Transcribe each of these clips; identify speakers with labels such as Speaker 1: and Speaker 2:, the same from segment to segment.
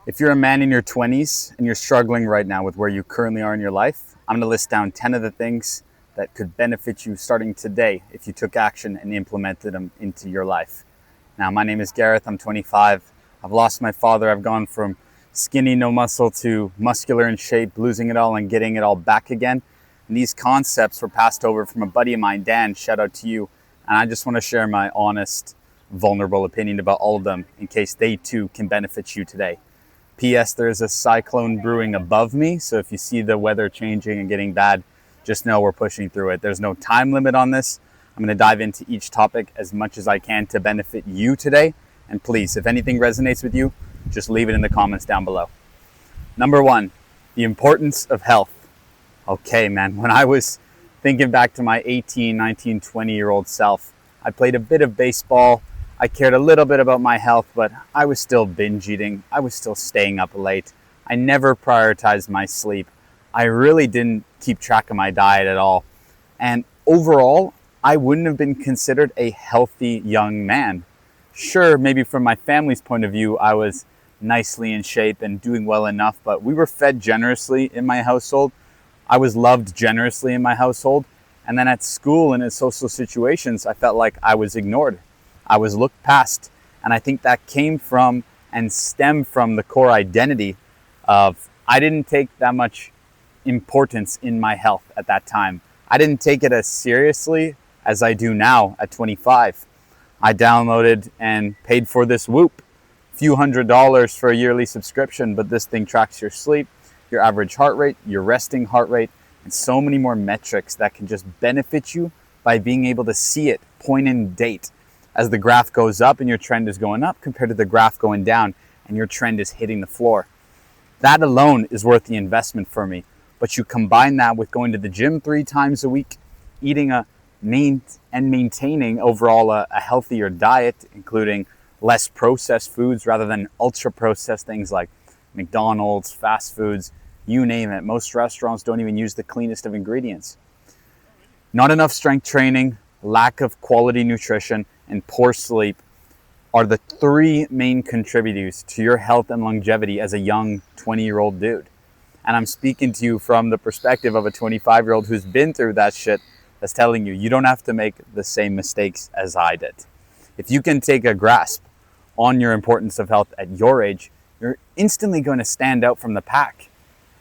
Speaker 1: If you're a man in your 20s and you're struggling right now with where you currently are in your life, I'm going to list down 10 of the things that could benefit you starting today if you took action and implemented them into your life. Now, my name is Gareth. I'm 25. I've lost my father. I've gone from skinny, no muscle to muscular in shape, losing it all and getting it all back again. And these concepts were passed over from a buddy of mine, Dan. Shout out to you. And I just want to share my honest, vulnerable opinion about all of them in case they too can benefit you today. P.S. There's a cyclone brewing above me, so if you see the weather changing and getting bad, just know we're pushing through it. There's no time limit on this. I'm going to dive into each topic as much as I can to benefit you today. And please, if anything resonates with you, just leave it in the comments down below. Number one, the importance of health. Okay, man, when I was thinking back to my 18, 19, 20-year-old self, I played a bit of baseball. I cared a little bit about my health, but I was still binge eating. I was still staying up late. I never prioritized my sleep. I really didn't keep track of my diet at all. And overall, I wouldn't have been considered a healthy young man. Sure, maybe from my family's point of view, I was nicely in shape and doing well enough, but we were fed generously in my household. I was loved generously in my household. And then at school and in social situations, I felt like I was ignored. I was looked past, and I think that came from and stemmed from the core identity of I didn't take that much importance in my health at that time. I didn't take it as seriously as I do now at 25. I downloaded and paid for this Whoop, a few $100s for a yearly subscription, but this thing tracks your sleep, your average heart rate, your resting heart rate, and so many more metrics that can just benefit you by being able to see it point and date as the graph goes up and your trend is going up compared to the graph going down and your trend is hitting the floor. That alone is worth the investment for me. But you combine that with going to the gym 3 times a week, eating and maintaining overall a healthier diet, including less processed foods rather than ultra processed things like McDonald's, fast foods, you name it. Most restaurants don't even use the cleanest of ingredients. Not enough strength training, lack of quality nutrition, and poor sleep are the 3 main contributors to your health and longevity as a young 20-year-old dude. And I'm speaking to you from the perspective of a 25-year-old who's been through that shit, that's telling you, you don't have to make the same mistakes as I did. If you can take a grasp on your importance of health at your age, you're instantly going to stand out from the pack.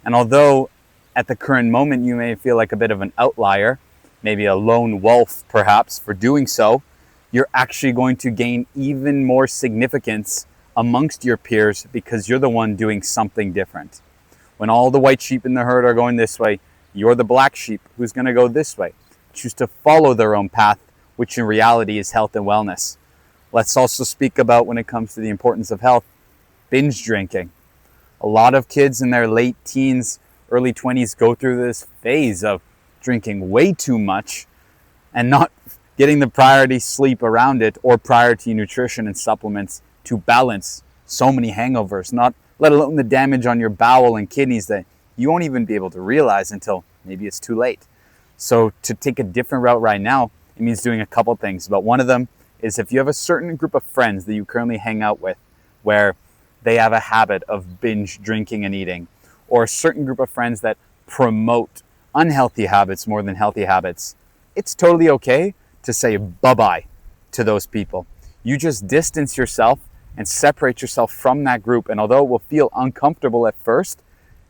Speaker 1: And although at the current moment you may feel like a bit of an outlier, maybe a lone wolf perhaps for doing so, you're actually going to gain even more significance amongst your peers because you're the one doing something different. When all the white sheep in the herd are going this way, you're the black sheep who's going to go this way. Choose to follow their own path, which in reality is health and wellness. Let's also speak about, when it comes to the importance of health, binge drinking. A lot of kids in their late teens, early 20s go through this phase of drinking way too much and not getting the priority sleep around it or priority nutrition and supplements to balance so many hangovers, not let alone the damage on your bowel and kidneys that you won't even be able to realize until maybe it's too late. So to take a different route right now, it means doing a couple things. But one of them is if you have a certain group of friends that you currently hang out with where they have a habit of binge drinking and eating, or a certain group of friends that promote unhealthy habits more than healthy habits, it's totally okay to say bye-bye to those people. You just distance yourself and separate yourself from that group. And although it will feel uncomfortable at first,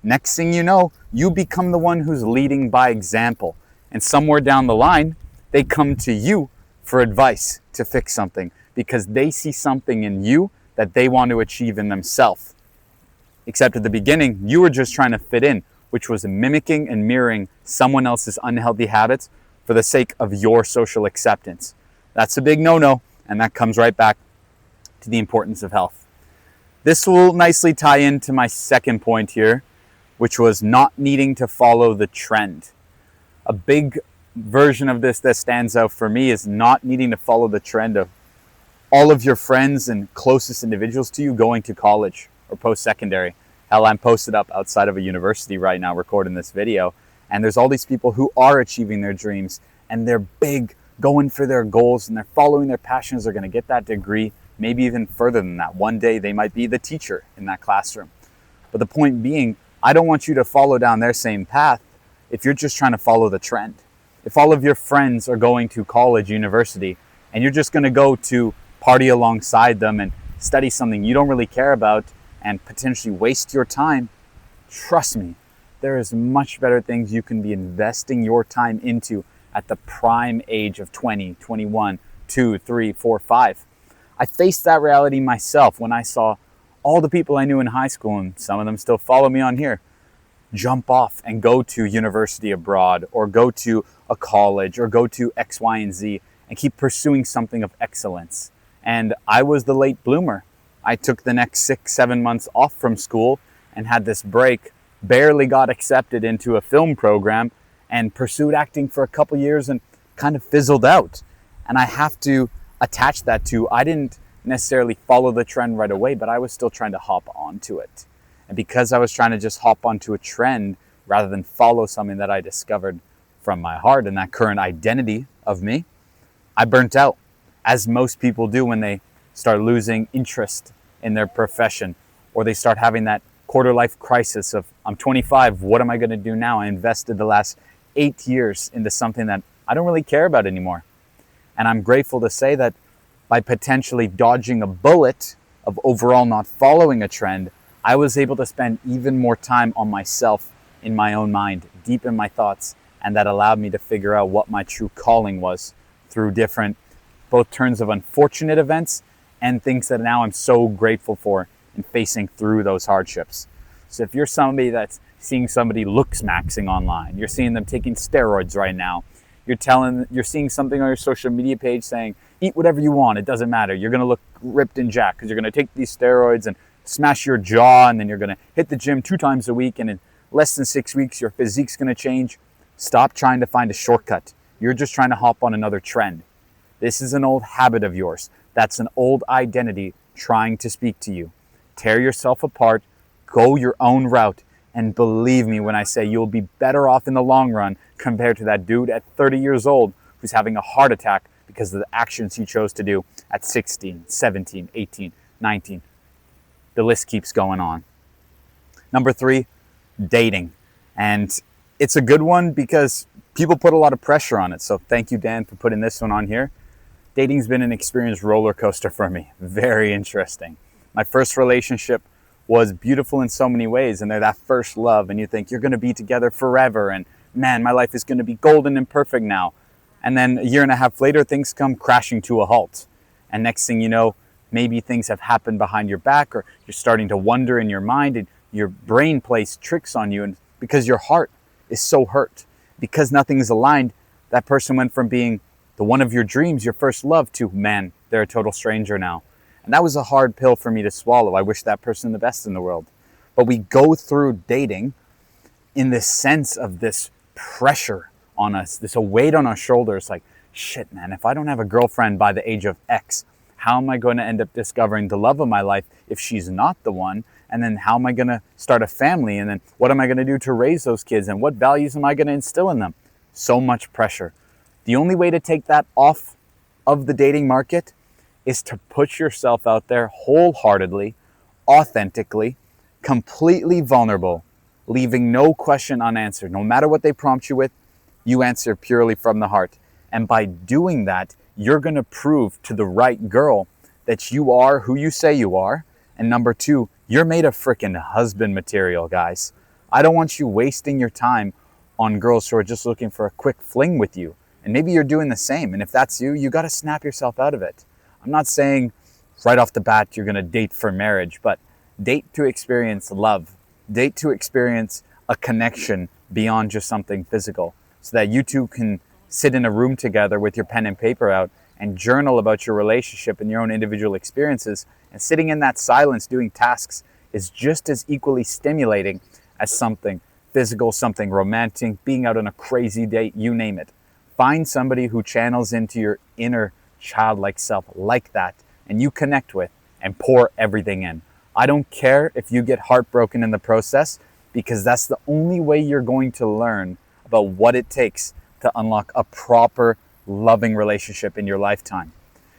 Speaker 1: next thing you know, you become the one who's leading by example. And somewhere down the line, they come to you for advice to fix something because they see something in you that they want to achieve in themselves. Except at the beginning, you were just trying to fit in, which was mimicking and mirroring someone else's unhealthy habits for the sake of your social acceptance. That's a big no-no, and that comes right back to the importance of health. This will nicely tie into my second point here, which was not needing to follow the trend. A big version of this that stands out for me is not needing to follow the trend of all of your friends and closest individuals to you going to college or post-secondary. Hell, I'm posted up outside of a university right now recording this video, and there's all these people who are achieving their dreams and they're big, going for their goals, and they're following their passions. They're going to get that degree, maybe even further than that. One day they might be the teacher in that classroom. But the point being, I don't want you to follow down their same path if you're just trying to follow the trend. If all of your friends are going to college, university, and you're just going to go to party alongside them and study something you don't really care about and potentially waste your time, trust me, there is much better things you can be investing your time into at the prime age of 20, 21, 2, 3, 4, 5. I faced that reality myself when I saw all the people I knew in high school, and some of them still follow me on here, jump off and go to university abroad or go to a college or go to X, Y, and Z and keep pursuing something of excellence. And I was the late bloomer. I took the next 6, 7 months off from school and had this break, barely got accepted into a film program, and pursued acting for a couple years and kind of fizzled out. And I have to attach that to, I didn't necessarily follow the trend right away, but I was still trying to hop onto it. And because I was trying to just hop onto a trend rather than follow something that I discovered from my heart and that current identity of me, I burnt out, as most people do when they start losing interest in their profession, or they start having that quarter life crisis of, I'm 25, what am I going to do now? I invested the last 8 years into something that I don't really care about anymore. And I'm grateful to say that by potentially dodging a bullet of overall not following a trend, I was able to spend even more time on myself, in my own mind, deep in my thoughts, and that allowed me to figure out what my true calling was through different, both turns of unfortunate events and things that now I'm so grateful for in facing through those hardships. So if you're somebody that's seeing somebody looks maxing online, you're seeing them taking steroids right now, you're seeing something on your social media page saying, eat whatever you want, it doesn't matter, you're going to look ripped and jacked because you're going to take these steroids and smash your jaw, and then you're going to hit the gym 2 times a week, and in less than 6 weeks your physique's going to change. Stop trying to find a shortcut. You're just trying to hop on another trend. This is an old habit of yours. That's an old identity trying to speak to you. Tear yourself apart, go your own route, and believe me when I say you'll be better off in the long run compared to that dude at 30 years old who's having a heart attack because of the actions he chose to do at 16, 17, 18, 19. The list keeps going on. Number 3, dating. And it's a good one because people put a lot of pressure on it. So thank you, Dan, for putting this one on here. Dating's been an experience roller coaster for me. Very interesting. My first relationship was beautiful in so many ways, and they're that first love, and you think you're going to be together forever, and man, my life is going to be golden and perfect now. And then a year and a half later, things come crashing to a halt. And next thing you know, maybe things have happened behind your back, or you're starting to wonder in your mind, and your brain plays tricks on you, and because your heart is so hurt, because nothing's aligned, that person went from being the one of your dreams, your first love, to, man, they're a total stranger now. And that was a hard pill for me to swallow. I wish that person the best in the world. But we go through dating in this sense of this pressure on us, this weight on our shoulders, like, shit, man, if I don't have a girlfriend by the age of X, how am I going to end up discovering the love of my life if she's not the one? And then how am I going to start a family? And then what am I going to do to raise those kids? And what values am I going to instill in them? So much pressure. The only way to take that off of the dating market is to put yourself out there wholeheartedly, authentically, completely vulnerable, leaving no question unanswered. No matter what they prompt you with, you answer purely from the heart. And by doing that, you're going to prove to the right girl that you are who you say you are. And number 2, you're made of freaking husband material, guys. I don't want you wasting your time on girls who are just looking for a quick fling with you. And maybe you're doing the same. And if that's you, you got to snap yourself out of it. I'm not saying right off the bat you're going to date for marriage, but date to experience love. Date to experience a connection beyond just something physical, so that you two can sit in a room together with your pen and paper out and journal about your relationship and your own individual experiences. And sitting in that silence doing tasks is just as equally stimulating as something physical, something romantic, being out on a crazy date, you name it. Find somebody who channels into your inner childlike self like that, and you connect with and pour everything in. I don't care if you get heartbroken in the process, because that's the only way you're going to learn about what it takes to unlock a proper, loving relationship in your lifetime.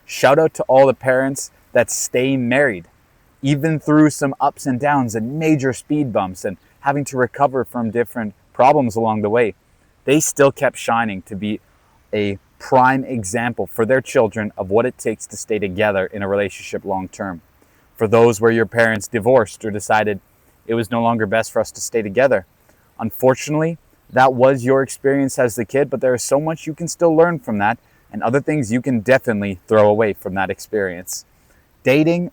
Speaker 1: Shout out to all the parents that stay married. Even through some ups and downs and major speed bumps and having to recover from different problems along the way, they still kept shining to be a prime example for their children of what it takes to stay together in a relationship long term. For those where your parents divorced or decided it was no longer best for us to stay together, unfortunately, that was your experience as the kid, but there is so much you can still learn from that and other things you can definitely throw away from that experience. Dating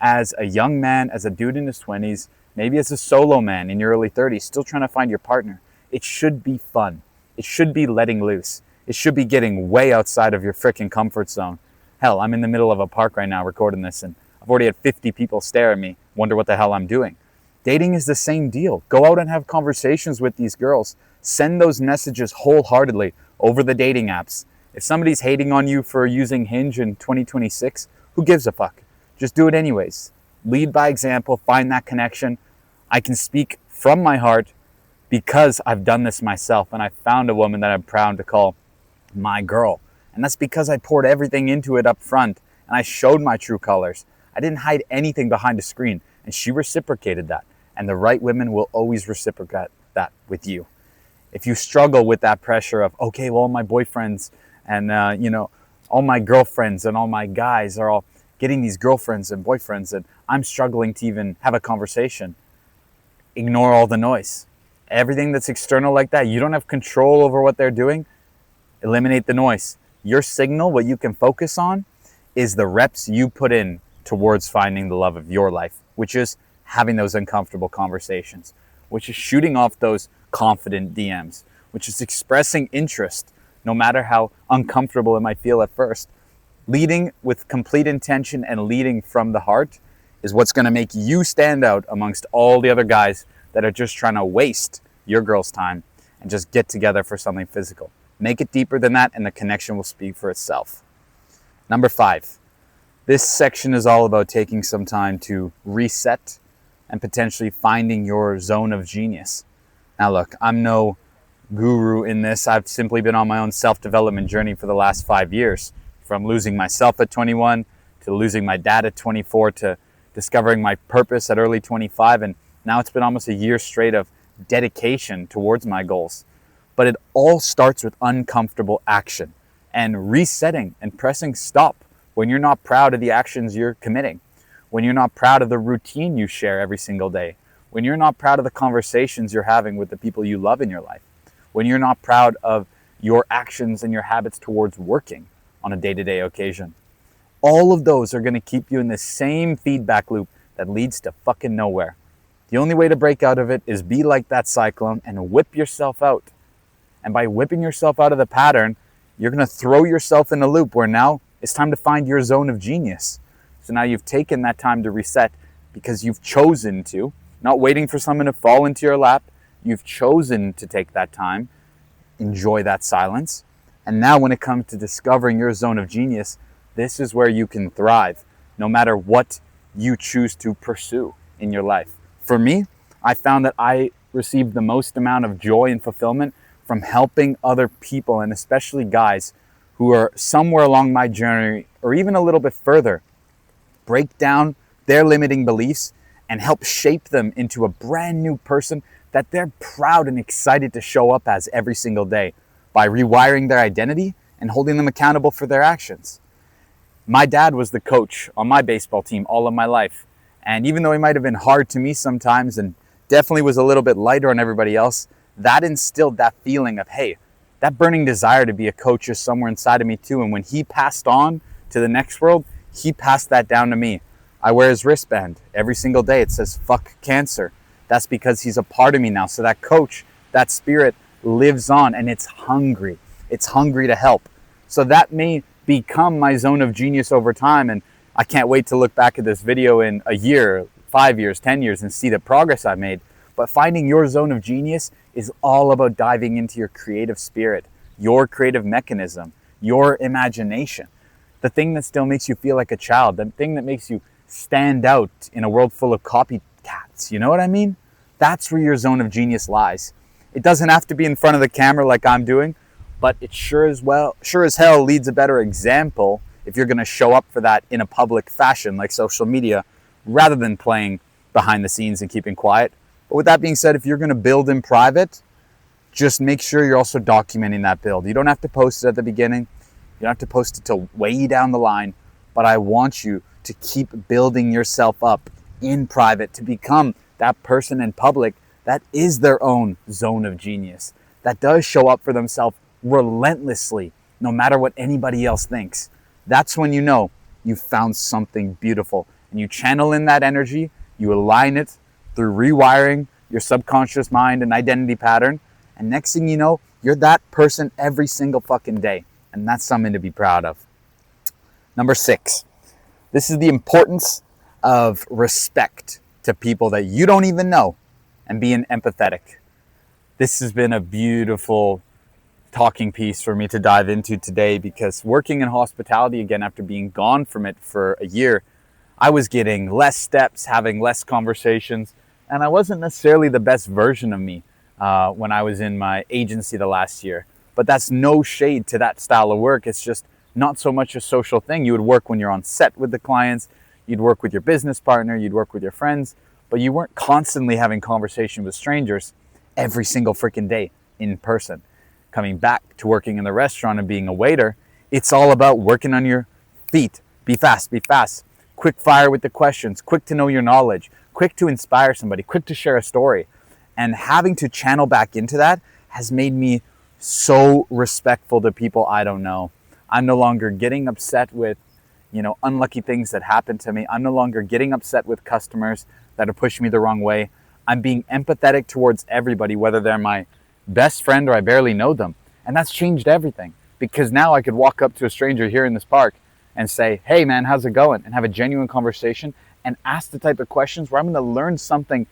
Speaker 1: as a young man, as a dude in his 20s, maybe as a solo man in your early 30s, still trying to find your partner, it should be fun. It should be letting loose. It should be getting way outside of your freaking comfort zone. Hell, I'm in the middle of a park right now recording this, and I've already had 50 people stare at me, wonder what the hell I'm doing. Dating is the same deal. Go out and have conversations with these girls. Send those messages wholeheartedly over the dating apps. If somebody's hating on you for using Hinge in 2026, who gives a fuck? Just do it anyways. Lead by example, find that connection. I can speak from my heart because I've done this myself, and I found a woman that I'm proud to call my girl. And that's because I poured everything into it up front, and I showed my true colors. I didn't hide anything behind a screen, and she reciprocated that. And the right women will always reciprocate that with you. If you struggle with that pressure of, okay, well, all my boyfriends and, all my girlfriends and all my guys are all getting these girlfriends and boyfriends, and I'm struggling to even have a conversation, ignore all the noise. Everything that's external like that, you don't have control over what they're doing. Eliminate the noise. Your signal, what you can focus on, is the reps you put in towards finding the love of your life, which is having those uncomfortable conversations, which is shooting off those confident DMs, which is expressing interest, no matter how uncomfortable it might feel at first. Leading with complete intention and leading from the heart is what's going to make you stand out amongst all the other guys that are just trying to waste your girl's time and just get together for something physical. Make it deeper than that, and the connection will speak for itself. Number 5. This section is all about taking some time to reset and potentially finding your zone of genius. Now look, I'm no guru in this. I've simply been on my own self-development journey for the last 5 years, from losing myself at 21 to losing my dad at 24 to discovering my purpose at early 25, and now it's been almost a year straight of dedication towards my goals. But it all starts with uncomfortable action and resetting and pressing stop when you're not proud of the actions you're committing, when you're not proud of the routine you share every single day, when you're not proud of the conversations you're having with the people you love in your life, when you're not proud of your actions and your habits towards working on a day-to-day occasion. All of those are going to keep you in the same feedback loop that leads to fucking nowhere. The only way to break out of it is be like that cyclone and whip yourself out. And by whipping yourself out of the pattern, you're going to throw yourself in a loop where now it's time to find your zone of genius. So now you've taken that time to reset because you've chosen to, not waiting for someone to fall into your lap. You've chosen to take that time, enjoy that silence. And now when it comes to discovering your zone of genius, this is where you can thrive, no matter what you choose to pursue in your life. For me, I found that I received the most amount of joy and fulfillment from helping other people, and especially guys who are somewhere along my journey or even a little bit further, break down their limiting beliefs and help shape them into a brand new person that they're proud and excited to show up as every single day by rewiring their identity and holding them accountable for their actions. My dad was the coach on my baseball team all of my life. And even though he might have been hard to me sometimes and definitely was a little bit lighter on everybody else, that instilled that feeling of, hey, that burning desire to be a coach is somewhere inside of me too. And when he passed on to the next world, he passed that down to me. I wear his wristband every single day. It says, fuck cancer. That's because he's a part of me now. So that coach, that spirit lives on, and it's hungry. It's hungry to help. So that may become my zone of genius over time. And I can't wait to look back at this video in a year, 5 years, 10 years, and see the progress I've made. But finding your zone of genius is all about diving into your creative spirit, your creative mechanism, your imagination, the thing that still makes you feel like a child, the thing that makes you stand out in a world full of copycats. You know what I mean? That's where your zone of genius lies. It doesn't have to be in front of the camera like I'm doing, but it sure as hell leads a better example if you're going to show up for that in a public fashion like social media, rather than playing behind the scenes and keeping quiet. But with that being said, if you're going to build in private, just make sure you're also documenting that build. You don't have to post it at the beginning. You don't have to post it till way down the line. But I want you to keep building yourself up in private to become that person in public that is their own zone of genius, that does show up for themselves relentlessly, no matter what anybody else thinks. That's when you know you found something beautiful. And you channel in that energy, you align it through rewiring your subconscious mind and identity pattern. And next thing you know, you're that person every single fucking day. And that's something to be proud of. Number 6, this is the importance of respect to people that you don't even know and being empathetic. This has been a beautiful talking piece for me to dive into today, because working in hospitality again after being gone from it for a year, I was getting less steps, having less conversations, and I wasn't necessarily the best version of me when I was in my agency the last year. But that's no shade to that style of work. It's just not so much a social thing. You would work when you're on set with the clients, you'd work with your business partner, you'd work with your friends, but you weren't constantly having conversation with strangers every single freaking day in person. Coming back to working in the restaurant and being a waiter, it's all about working on your feet. Be fast, quick fire with the questions, quick to know your knowledge, quick to inspire somebody, quick to share a story. And having to channel back into that has made me so respectful to people I don't know. I'm no longer getting upset with, unlucky things that happen to me. I'm no longer getting upset with customers that are pushing me the wrong way. I'm being empathetic towards everybody, whether they're my best friend or I barely know them. And that's changed everything, because now I could walk up to a stranger here in this park and say, hey man, how's it going? And have a genuine conversation and ask the type of questions where I'm going to learn something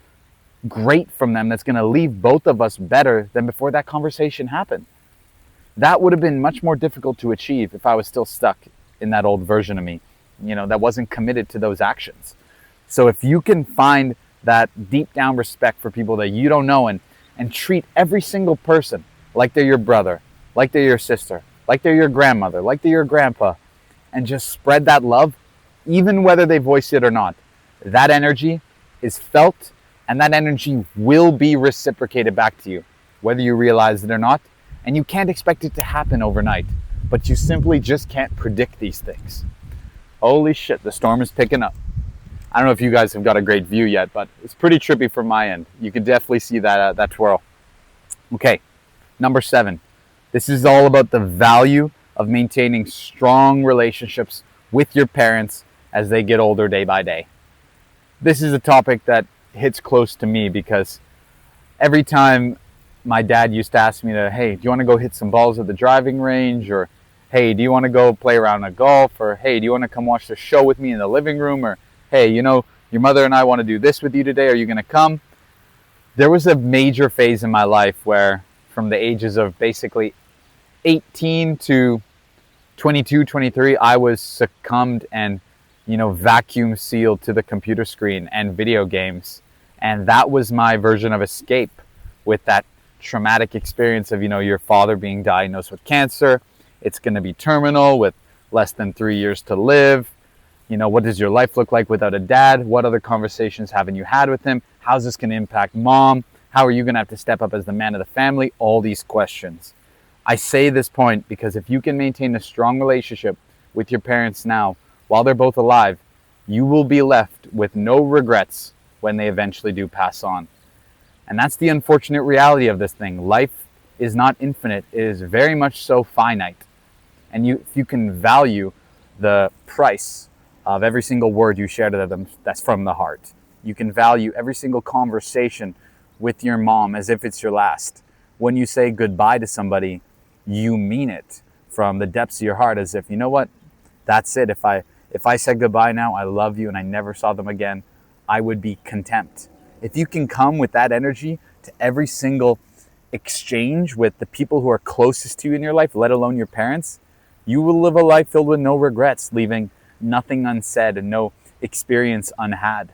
Speaker 1: great from them that's going to leave both of us better than before that conversation happened. That would have been much more difficult to achieve if I was still stuck in that old version of me, that wasn't committed to those actions. So if you can find that deep down respect for people that you don't know and treat every single person like they're your brother, like they're your sister, like they're your grandmother, like they're your grandpa, and just spread that love, even whether they voice it or not, that energy is felt and that energy will be reciprocated back to you, whether you realize it or not. And you can't expect it to happen overnight, but you simply just can't predict these things. Holy shit, the storm is picking up. I don't know if you guys have got a great view yet, but it's pretty trippy from my end. You can definitely see that twirl. Okay, number 7. This is all about the value of maintaining strong relationships with your parents as they get older day by day. This is a topic that hits close to me, because every time my dad used to ask me hey, do you want to go hit some balls at the driving range? Or, hey, do you want to go play around a golf? Or, hey, do you want to come watch the show with me in the living room? Or, hey, your mother and I want to do this with you today. Are you going to come? There was a major phase in my life where, from the ages of basically 18 to 22, 23, I was succumbed and, vacuum sealed to the computer screen and video games. And that was my version of escape with that traumatic experience of, your father being diagnosed with cancer. It's going to be terminal with less than 3 years to live. What does your life look like without a dad? What other conversations haven't you had with him? How's this going to impact mom? How are you going to have to step up as the man of the family? All these questions. I say this point because if you can maintain a strong relationship with your parents now, while they're both alive, you will be left with no regrets when they eventually do pass on. And that's the unfortunate reality of this thing. Life is not infinite. It is very much so finite. And if you can value the price of every single word you share to them that's from the heart. You can value every single conversation with your mom as if it's your last. When you say goodbye to somebody, you mean it from the depths of your heart, as if, that's it. If I said goodbye now, I love you, and I never saw them again, I would be content. If you can come with that energy to every single exchange with the people who are closest to you in your life, let alone your parents, you will live a life filled with no regrets, leaving nothing unsaid and no experience unhad.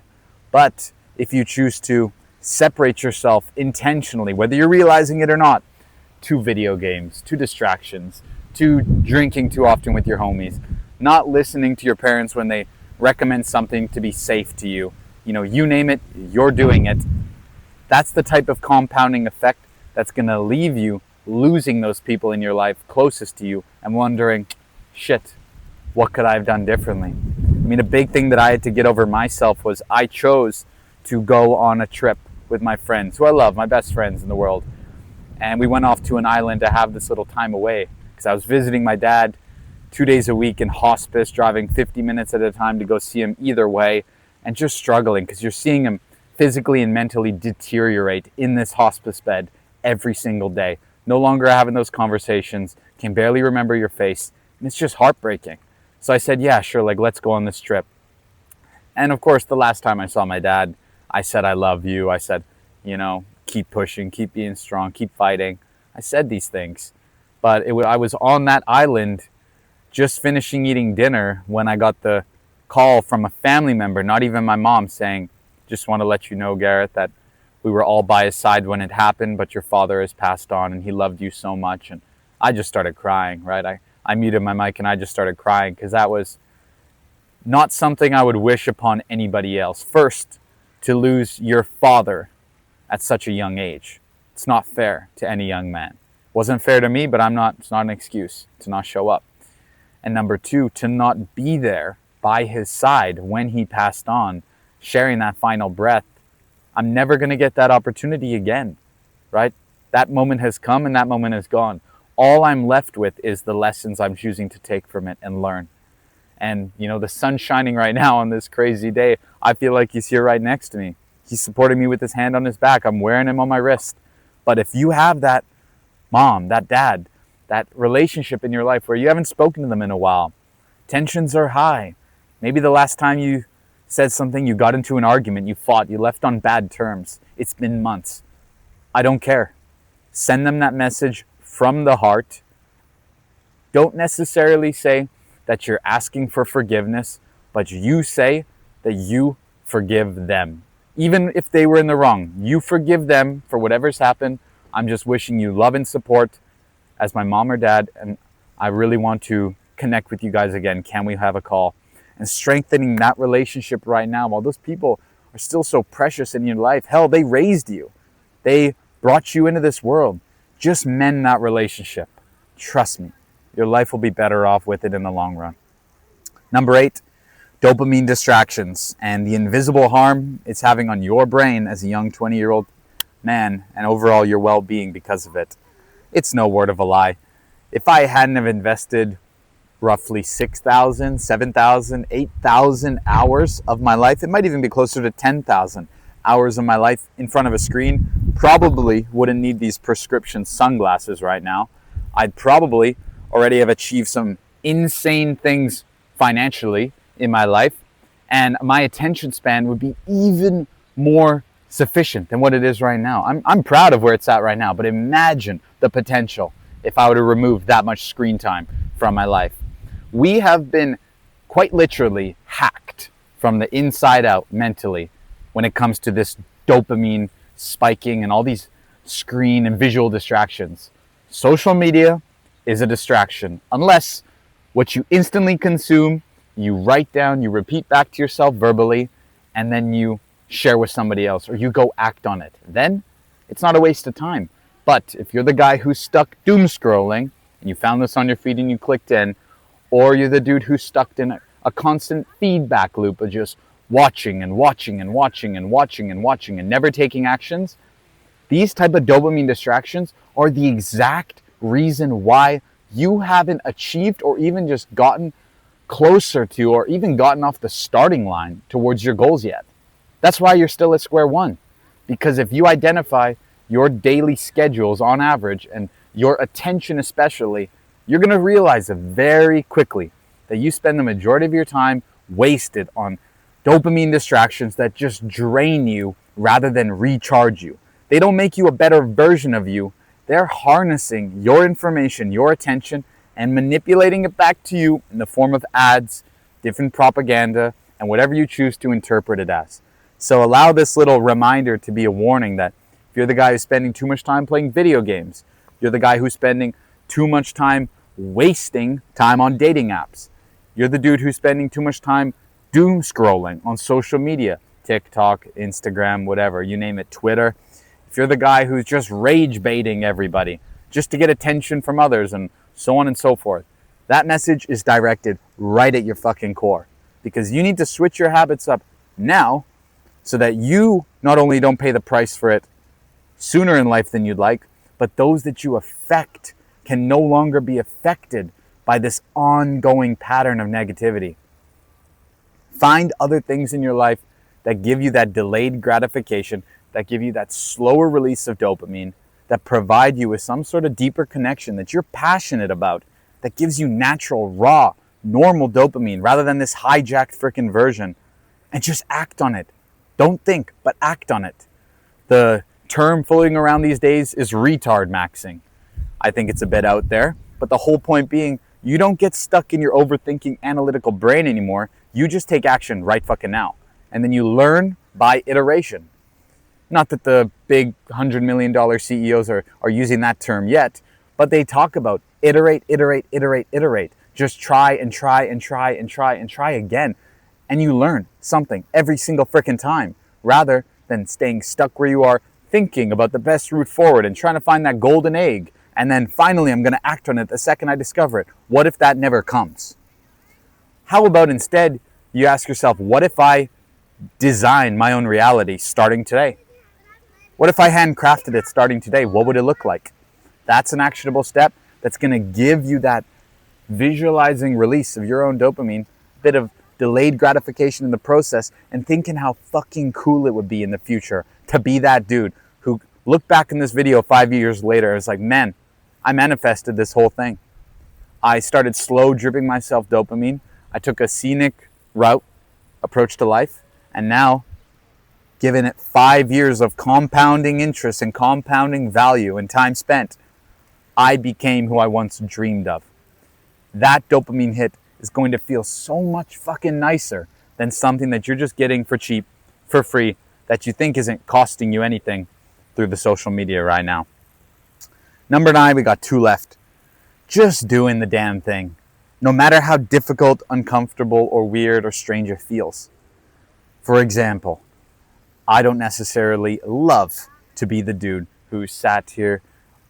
Speaker 1: But if you choose to separate yourself intentionally, whether you're realizing it or not, to video games, to distractions, to drinking too often with your homies, not listening to your parents when they recommend something to be safe to you. You name it, you're doing it. That's the type of compounding effect that's going to leave you losing those people in your life closest to you and wondering, shit, what could I have done differently? I mean, a big thing that I had to get over myself was I chose to go on a trip with my friends, who I love, my best friends in the world. And we went off to an island to have this little time away because I was visiting my dad 2 days a week in hospice, driving 50 minutes at a time to go see him either way, and just struggling because you're seeing him physically and mentally deteriorate in this hospice bed every single day. No longer having those conversations, can barely remember your face, and it's just heartbreaking. So I said, yeah, sure, let's go on this trip. And of course, the last time I saw my dad, I said, I love you. I said, keep pushing, keep being strong, keep fighting. I said these things. But I was on that island just finishing eating dinner when I got the call from a family member, not even my mom, saying, just want to let you know, Garrett, that we were all by his side when it happened, but your father has passed on and he loved you so much. And I just started crying, right? I muted my mic and I just started crying because that was not something I would wish upon anybody else. First, to lose your father at such a young age. It's not fair to any young man. Wasn't fair to me, but it's not an excuse to not show up. And number two, to not be there by his side when he passed on, sharing that final breath. I'm never going to get that opportunity again, right? That moment has come and that moment is gone. All I'm left with is the lessons I'm choosing to take from it and learn. And, the sun's shining right now on this crazy day. I feel like he's here right next to me. He's supporting me with his hand on his back. I'm wearing him on my wrist. But if you have that mom, that dad, that relationship in your life where you haven't spoken to them in a while, tensions are high. Maybe the last time you said something, you got into an argument, you fought, you left on bad terms. It's been months. I don't care. Send them that message from the heart. Don't necessarily say that you're asking for forgiveness, but you say that you forgive them. Even if they were in the wrong, you forgive them for whatever's happened. I'm just wishing you love and support as my mom or dad, and I really want to connect with you guys again. Can we have a call? And strengthening that relationship right now while those people are still so precious in your life. Hell, they raised you. They brought you into this world. Just mend that relationship. Trust me, your life will be better off with it in the long run. Number 8, dopamine distractions and the invisible harm it's having on your brain as a young 20-year-old man and overall your well-being because of it. It's no word of a lie. If I hadn't have invested roughly 6,000, 7,000, 8,000 hours of my life, it might even be closer to 10,000 hours of my life in front of a screen, probably wouldn't need these prescription sunglasses right now. I'd probably already have achieved some insane things financially in my life, and my attention span would be even more sufficient than what it is right now. I'm proud of where it's at right now, but imagine the potential if I were to remove that much screen time from my life. We have been quite literally hacked from the inside out mentally when it comes to this dopamine spiking and all these screen and visual distractions. Social media is a distraction unless what you instantly consume, you write down, you repeat back to yourself verbally, and then you share with somebody else or you go act on it. Then it's not a waste of time. But if you're the guy who's stuck doom scrolling and you found this on your feed and you clicked in, or you're the dude who's stuck in a constant feedback loop of just watching and watching and watching and watching and watching and never taking actions, these type of dopamine distractions are the exact reason why you haven't achieved or even just gotten closer to or even gotten off the starting line towards your goals yet. That's why you're still at square one. Because if you identify your daily schedules on average and your attention especially, you're going to realize very quickly that you spend the majority of your time wasted on dopamine distractions that just drain you rather than recharge you. They don't make you a better version of you. They're harnessing your information, your attention, and manipulating it back to you in the form of ads, different propaganda, and whatever you choose to interpret it as. So allow this little reminder to be a warning that if you're the guy who's spending too much time playing video games, you're the guy who's spending too much time wasting time on dating apps, you're the dude who's spending too much time doom scrolling on social media, TikTok, Instagram, whatever, you name it, Twitter. If you're the guy who's just rage baiting everybody just to get attention from others and so on and so forth, that message is directed right at your fucking core, because you need to switch your habits up now so that you not only don't pay the price for it sooner in life than you'd like, but those that you affect can no longer be affected by this ongoing pattern of negativity. Find other things in your life that give you that delayed gratification, that give you that slower release of dopamine, that provide you with some sort of deeper connection that you're passionate about, that gives you natural, raw, normal dopamine rather than this hijacked freaking version, and just act on it. Don't think, but act on it. The term floating around these days is retard maxing. I think it's a bit out there, but the whole point being, you don't get stuck in your overthinking analytical brain anymore. You just take action right fucking now. And then you learn by iteration. Not that the big $100 million CEOs are using that term yet, but they talk about iterate, iterate, iterate, iterate. Just try and try and try and try and try again. And you learn something every single freaking time, rather than staying stuck where you are, thinking about the best route forward and trying to find that golden egg. And then finally, I'm going to act on it the second I discover it. What if that never comes? How about instead you ask yourself, what if I design my own reality starting today? What if I handcrafted it starting today? What would it look like? That's an actionable step that's going to give you that visualizing release of your own dopamine, a bit of delayed gratification in the process, and thinking how fucking cool it would be in the future to be that dude who looked back in this video 5 years later and was like, man, I manifested this whole thing. I started slow dripping myself dopamine. I took a scenic route approach to life, and now, given it 5 years of compounding interest and compounding value and time spent, I became who I once dreamed of. That dopamine hit is going to feel so much fucking nicer than something that you're just getting for cheap, for free, that you think isn't costing you anything through the social media right now. Number 9, we got 2 left. Just doing the damn thing, no matter how difficult, uncomfortable, or weird or strange it feels. For example, I don't necessarily love to be the dude who sat here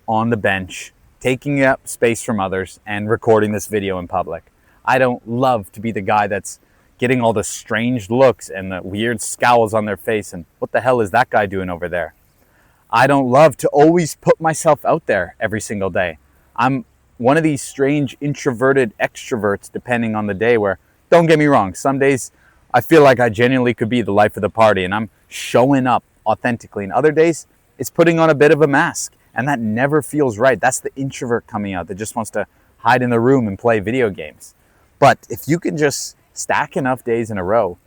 Speaker 1: on the bench, taking up space from others and recording this video in public. I don't love to be the guy that's getting all the strange looks and the weird scowls on their face and what the hell is that guy doing over there? I don't love to always put myself out there every single day. I'm one of these strange introverted extroverts depending on the day where, don't get me wrong, some days I feel like I genuinely could be the life of the party and I'm showing up authentically. And other days it's putting on a bit of a mask, and that never feels right. That's the introvert coming out that just wants to hide in the room and play video games. But if you can just stack enough days in a row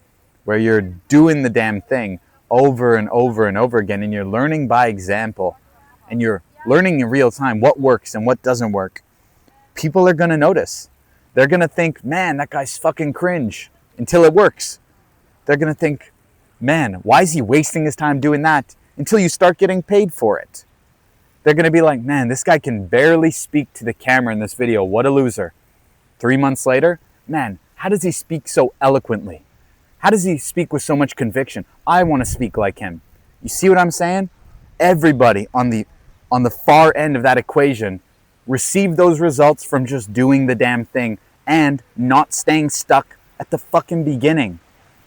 Speaker 1: where you're doing the damn thing over and over and over again, and you're learning by example, and you're learning in real time what works and what doesn't work, people are going to notice. They're going to think, man, that guy's fucking cringe, until it works. They're going to think, man, why is he wasting his time doing that, until you start getting paid for it. They're going to be like, man, this guy can barely speak to the camera in this video. What a loser. 3 months later, man, how does he speak so eloquently? How does he speak with so much conviction? I want to speak like him. You see what I'm saying? Everybody on the far end of that equation received those results from just doing the damn thing and not staying stuck at the fucking beginning.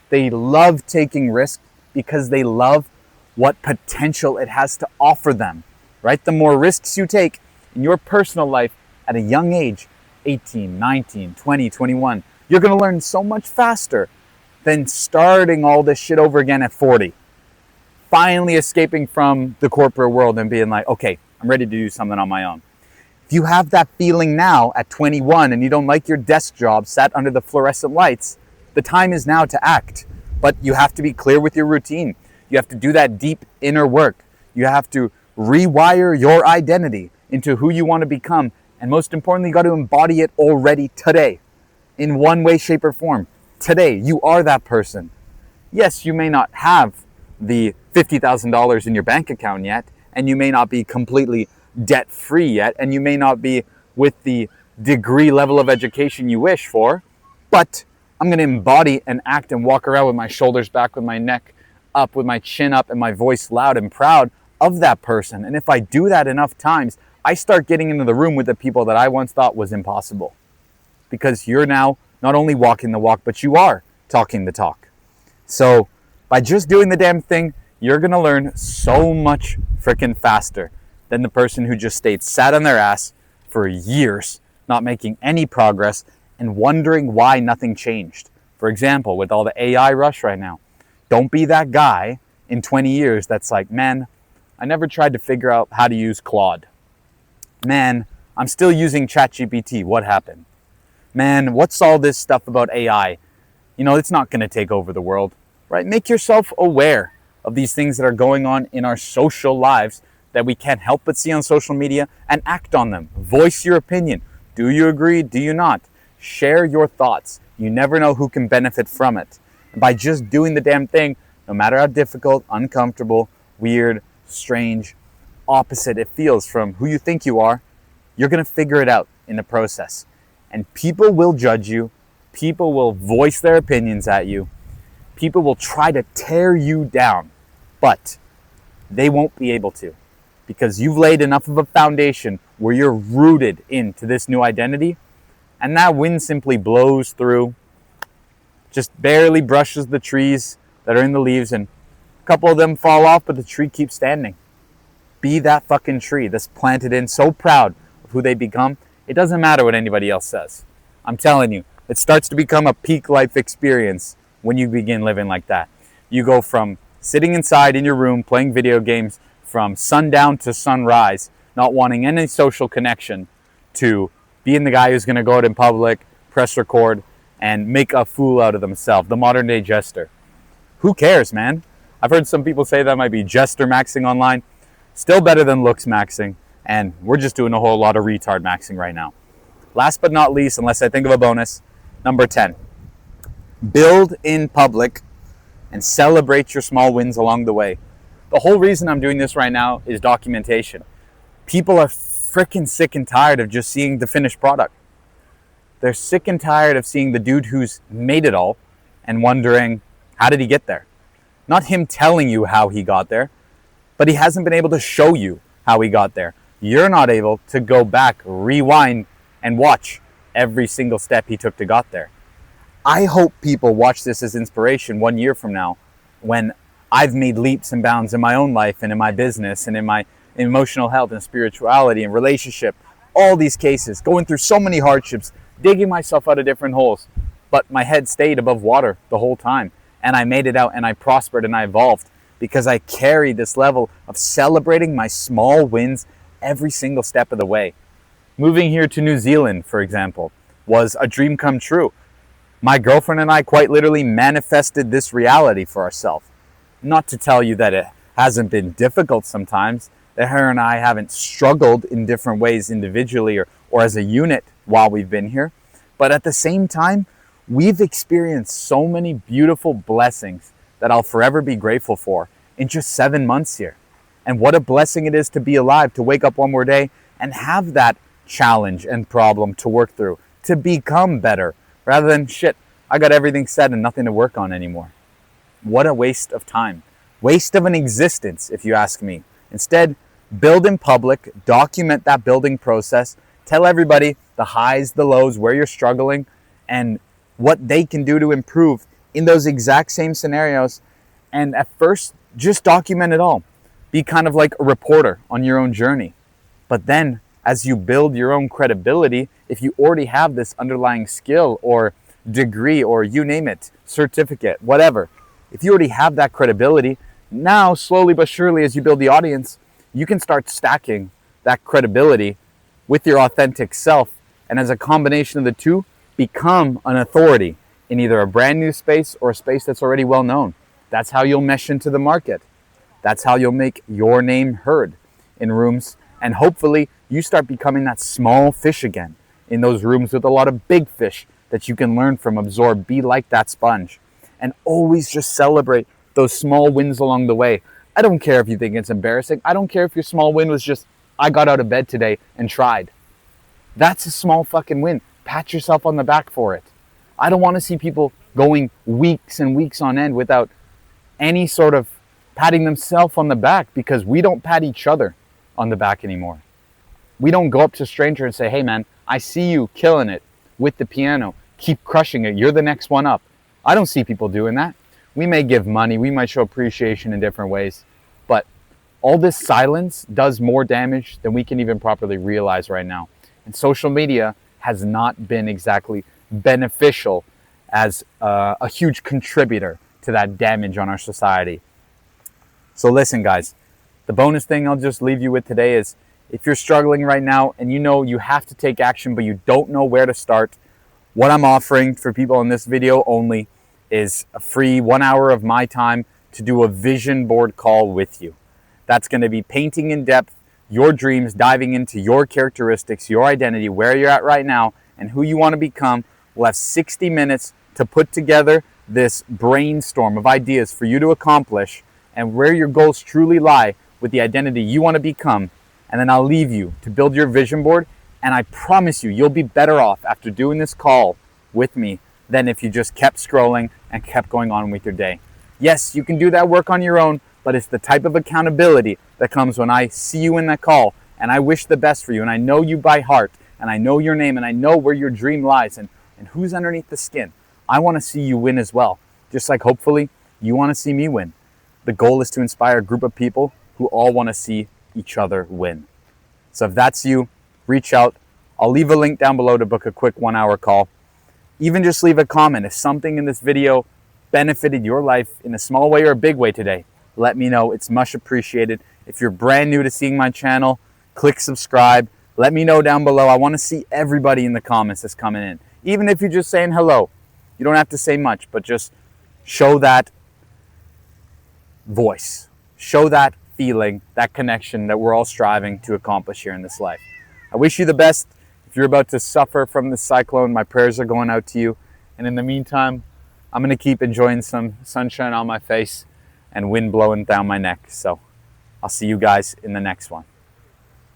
Speaker 1: They love taking risks because they love what potential it has to offer them, right? The more risks you take in your personal life at a young age, 18, 19, 20, 21, you're going to learn so much faster than starting all this shit over again at 40. Finally escaping from the corporate world and being like, okay, I'm ready to do something on my own. If you have that feeling now at 21 and you don't like your desk job sat under the fluorescent lights, the time is now to act. But you have to be clear with your routine. You have to do that deep inner work. You have to rewire your identity into who you want to become. And most importantly, you got to embody it already today in one way, shape, or form. Today, you are that person. Yes, you may not have the $50,000 in your bank account yet, and you may not be completely debt-free yet, and you may not be with the degree level of education you wish for, but I'm going to embody and act and walk around with my shoulders back, with my neck up, with my chin up, and my voice loud and proud of that person. And if I do that enough times, I start getting into the room with the people that I once thought was impossible. Because you're now not only walking the walk, but you are talking the talk. So by just doing the damn thing, you're going to learn so much freaking faster than the person who just stayed sat on their ass for years, not making any progress and wondering why nothing changed. For example, with all the AI rush right now, don't be that guy in 20 years that's like, man, I never tried to figure out how to use Claude. Man, I'm still using ChatGPT. What happened? Man, what's all this stuff about AI? You know, it's not going to take over the world, right? Make yourself aware of these things that are going on in our social lives that we can't help but see on social media and act on them. Voice your opinion. Do you agree? Do you not? Share your thoughts. You never know who can benefit from it. And by just doing the damn thing, no matter how difficult, uncomfortable, weird, strange, opposite it feels from who you think you are, you're going to figure it out in the process. And people will judge you. People will voice their opinions at you. People will try to tear you down, but they won't be able to, because you've laid enough of a foundation where you're rooted into this new identity, and that wind simply blows through, just barely brushes the trees that are in the leaves, and a couple of them fall off, but the tree keeps standing. Be that fucking tree that's planted in, so proud of who they become. It doesn't matter what anybody else says. I'm telling you, it starts to become a peak life experience when you begin living like that. You go from sitting inside in your room playing video games from sundown to sunrise, not wanting any social connection, to being the guy who's going to go out in public, press record, and make a fool out of themselves, the modern day jester. Who cares, man? I've heard some people say that might be jester maxing online. Still better than looks maxing, and we're just doing a whole lot of retard maxing right now. Last but not least, unless I think of a bonus, number 10. Build in public and celebrate your small wins along the way. The whole reason I'm doing this right now is documentation. People are freaking sick and tired of just seeing the finished product. They're sick and tired of seeing the dude who's made it all and wondering, how did he get there? Not him telling you how he got there, but he hasn't been able to show you how he got there. You're not able to go back, rewind, and watch every single step he took to get there. I hope people watch this as inspiration 1 year from now, when I've made leaps and bounds in my own life and in my business and in my emotional health and spirituality and relationship. All these cases, going through so many hardships, digging myself out of different holes, but my head stayed above water the whole time. And I made it out, and I prospered, and I evolved, because I carried this level of celebrating my small wins every single step of the way. Moving here to New Zealand, for example, was a dream come true. My girlfriend and I quite literally manifested this reality for ourselves. Not to tell you that it hasn't been difficult sometimes, that her and I haven't struggled in different ways individually or as a unit while we've been here. But at the same time, we've experienced so many beautiful blessings that I'll forever be grateful for in just 7 months here. And what a blessing it is to be alive, to wake up one more day and have that challenge and problem to work through, to become better, rather than, shit, I got everything set and nothing to work on anymore. What a waste of time. Waste of an existence, if you ask me. Instead, build in public, document that building process, tell everybody the highs, the lows, where you're struggling, and what they can do to improve in those exact same scenarios. And at first, just document it all. Be kind of like a reporter on your own journey. But then, as you build your own credibility, if you already have this underlying skill or degree or you name it, certificate, whatever, if you already have that credibility, now slowly but surely as you build the audience, you can start stacking that credibility with your authentic self. And as a combination of the two, become an authority in either a brand new space or a space that's already well known. That's how you'll mesh into the market. That's how you'll make your name heard in rooms. And hopefully you start becoming that small fish again in those rooms with a lot of big fish that you can learn from, absorb, be like that sponge. And always just celebrate those small wins along the way. I don't care if you think it's embarrassing. I don't care if your small win was just, I got out of bed today and tried. That's a small fucking win. Pat yourself on the back for it. I don't want to see people going weeks and weeks on end without any sort of patting themselves on the back, because we don't pat each other on the back anymore. We don't go up to a stranger and say, hey man, I see you killing it with the piano. Keep crushing it. You're the next one up. I don't see people doing that. We may give money. We might show appreciation in different ways. But all this silence does more damage than we can even properly realize right now. And social media has not been exactly beneficial as a huge contributor to that damage on our society. So listen, guys, the bonus thing I'll just leave you with today is, if you're struggling right now and you know you have to take action but you don't know where to start, what I'm offering for people in this video only is a free 1 hour of my time to do a vision board call with you. That's going to be painting in depth your dreams, diving into your characteristics, your identity, where you're at right now, and who you want to become. We'll have 60 minutes to put together this brainstorm of ideas for you to accomplish and where your goals truly lie with the identity you want to become. And then I'll leave you to build your vision board. And I promise you, you'll be better off after doing this call with me than if you just kept scrolling and kept going on with your day. Yes, you can do that work on your own, but it's the type of accountability that comes when I see you in that call and I wish the best for you and I know you by heart and I know your name and I know where your dream lies and who's underneath the skin. I want to see you win as well, just like hopefully you want to see me win. The goal is to inspire a group of people who all want to see each other win. So if that's you, reach out. I'll leave a link down below to book a quick 1 hour call. Even just leave a comment. If something in this video benefited your life in a small way or a big way today, let me know. It's much appreciated. If you're brand new to seeing my channel, click subscribe. Let me know down below. I want to see everybody in the comments that's coming in. Even if you're just saying hello, you don't have to say much, but just show that voice. Show that feeling, that connection that we're all striving to accomplish here in this life. I wish you the best. If you're about to suffer from this cyclone, my prayers are going out to you. And in the meantime, I'm going to keep enjoying some sunshine on my face and wind blowing down my neck. So I'll see you guys in the next one.